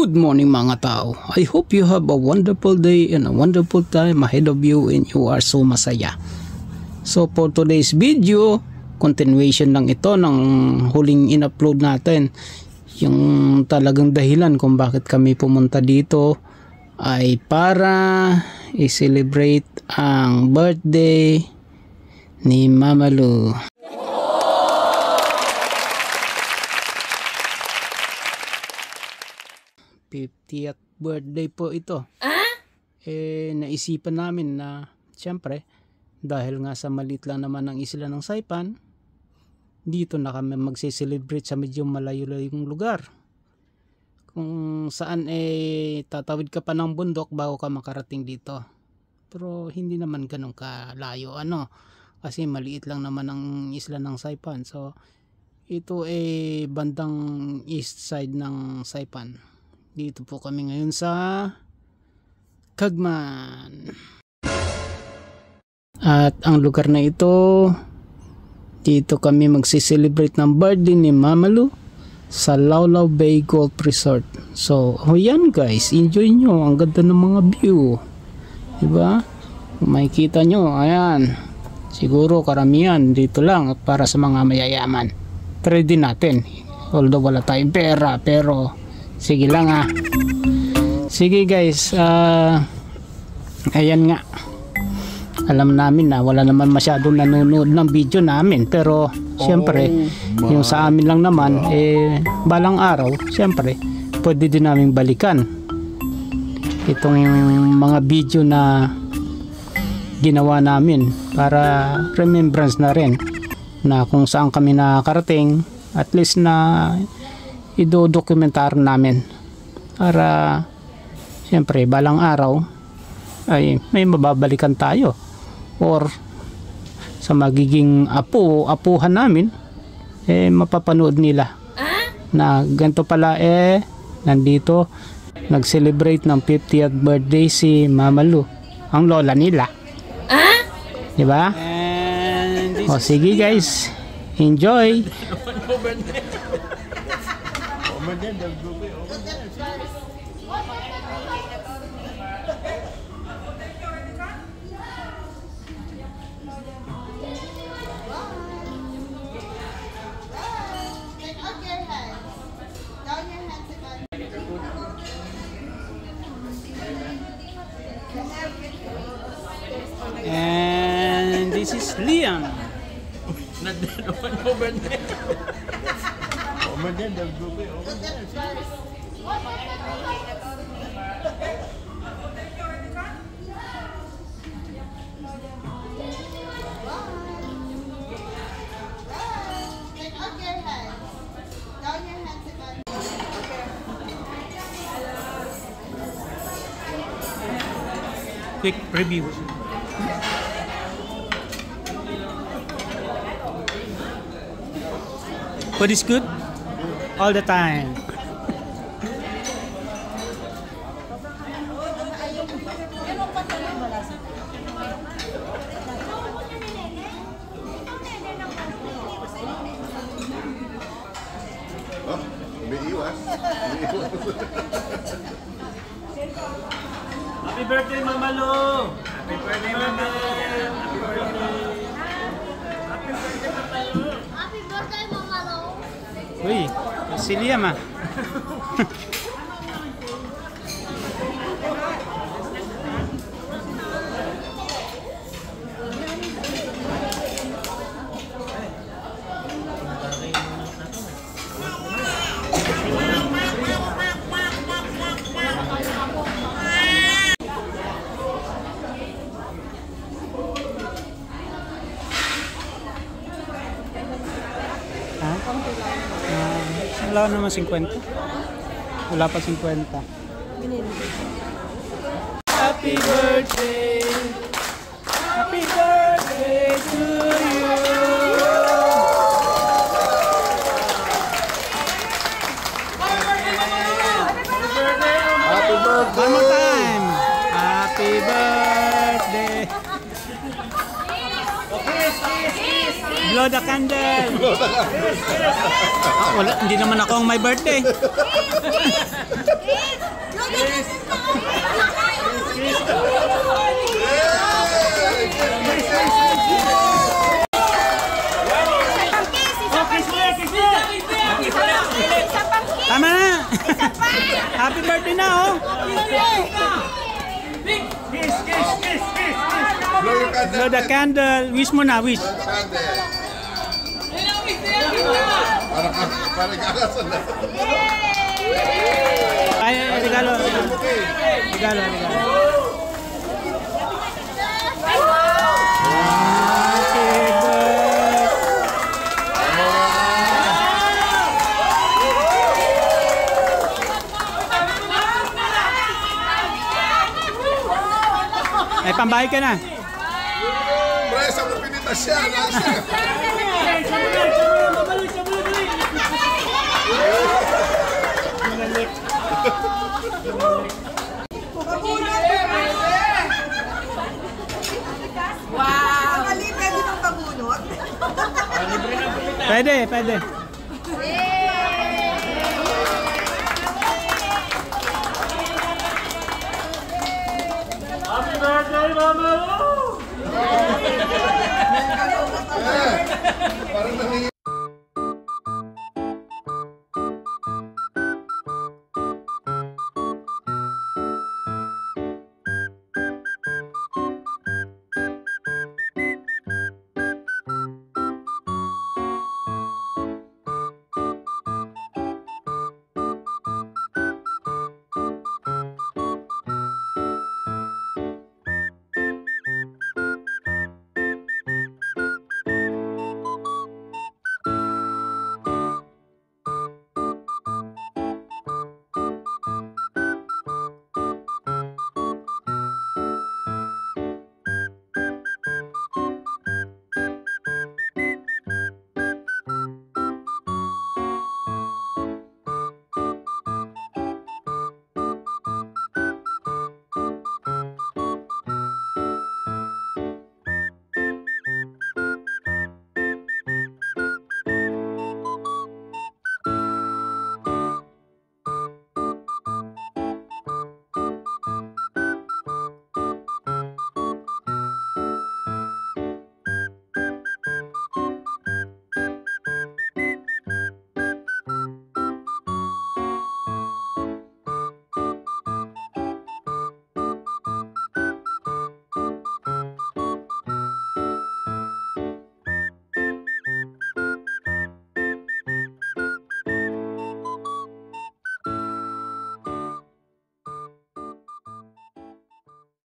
Good morning mga tao. I hope you have a wonderful day and a wonderful time ahead of you and you are so masaya. So for today's video, continuation lang ito ng huling in-upload natin. Yung talagang dahilan kung bakit kami pumunta dito ay para i-celebrate ang birthday ni Mama Lu. th birthday po ito. Naisipan namin na siyempre dahil nga sa maliit lang naman ang isla ng Saipan, dito na kami magse-celebrate sa medyo malayo-layong lugar. Kung saan tatawid ka pa ng bundok bago ka makarating dito. Pero hindi naman ganun kalayo kasi maliit lang naman ang isla ng Saipan. So ito bandang east side ng Saipan. Dito po kami ngayon sa Cagman. At ang lugar na ito, dito kami magse-celebrate ng birthday ni Mama Lu sa Laulau Bay Golf Resort. So, yan guys, enjoy nyo. Ang ganda ng mga view. Diba? Kung makikita nyo, ayan. Siguro karamihan dito lang para sa mga mayayaman. Try din natin. Although wala tayong pera, pero sige lang sige guys, ayan nga, alam namin na wala naman masyadong nanonood ng video namin, pero syempre yung sa amin lang naman balang araw syempre pwede din namin balikan itong mga video na ginawa namin para remembrance na rin na kung saan kami nakarating, at least na ido-documentar namin para siyempre balang araw ay may mababalikan tayo or sa magiging apuhan namin mapapanood nila na ganito pala nandito nag-celebrate ng 50th birthday si Mama Lu, ang lola nila. Diba? O sige guys, enjoy. And this is Liam. Not that one over there. Over there, the group over there. Quick review. Food is good all the time. Happy birthday, Mama Lu! Happy birthday, Mama Lu! Happy birthday! Happy birthday, Mama Lu! Happy birthday, Mama Lu! Uy, si Liam wala naman 50. Wala pa 50. Happy birthday. Happy birthday to you. Happy birthday! One more time. Happy birthday. Blow the candle. Wala, hindi naman ako ang may birthday. Tama na. Happy birthday na, oh. Blow the candle. Wish mo na, wish. Para kakasan na. Ay, regalo. Regalo. Ay, pambayad ka na. Presa mo pinitas siya. Wow! Mali, pwede ng pabunot? Pwede. Happy birthday, Mama Lu!